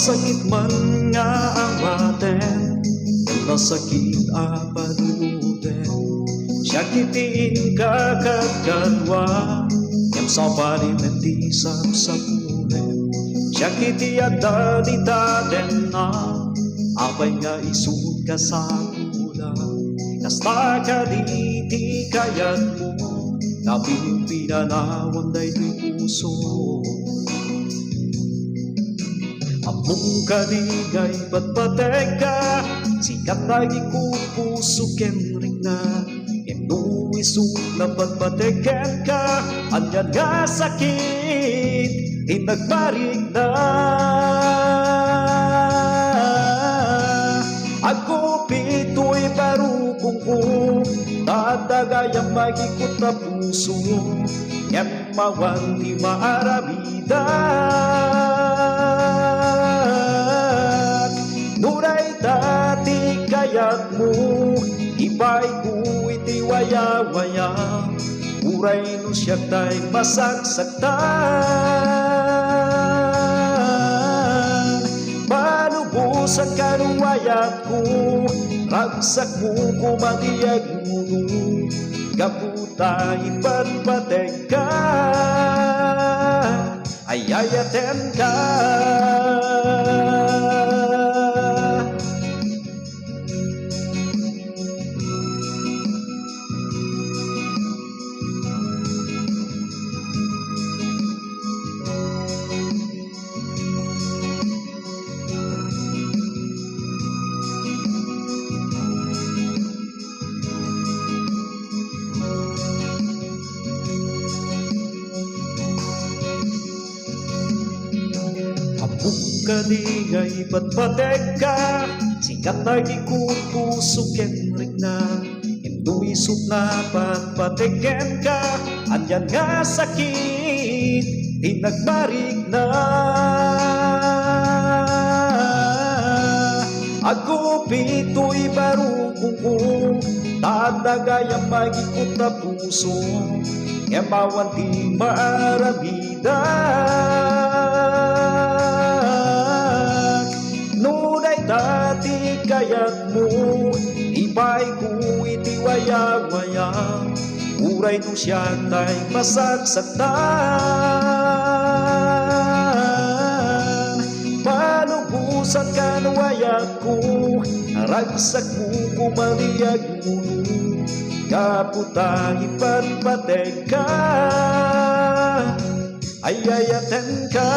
Masakit man nga ang aten, masakit apadutin. Syakitiin ka kagkadwa, yang sabari mentisap sa pulen. Syakiti ada di taten na, apay nga isud ka sa kula. Kasta ka di kayat mo, kaping pinanawan day tuy puso. Among kaligay patpatek ka, sikat lagi ko puso kenrik na. Endo isut na patpateken ka, anyan nga sakit, tinagbarik na. Ako pito'y parukong ko, tatagayang magikot na puso, ngem mawan di maarabidan. Nuray dati kayat mo, ibay ko iti waya-waya, uray no siya tay masagsaktan. Panubusan ka no wayat ko, ragsak mo kumatiyag mo, kaputa ipatpateg ka, ayayaten ka. Among kaligay patpatek ka, sikat lagi ko puso kenrik na. Endo isut na patpateken ka, anyan nga sakit, tinagbarik na. Ako pito'y barukong ko, tatagayang magikot na puso, ngemawan di maarabidan. Nunay dati kayat mo, ibay ko iti waya-waya, uray no siya tay masagsaktan. Panubusan ka no wayat ko, ragsak mo kumaliyag mo, kaputa ipatpateg ka, ayayaten ka.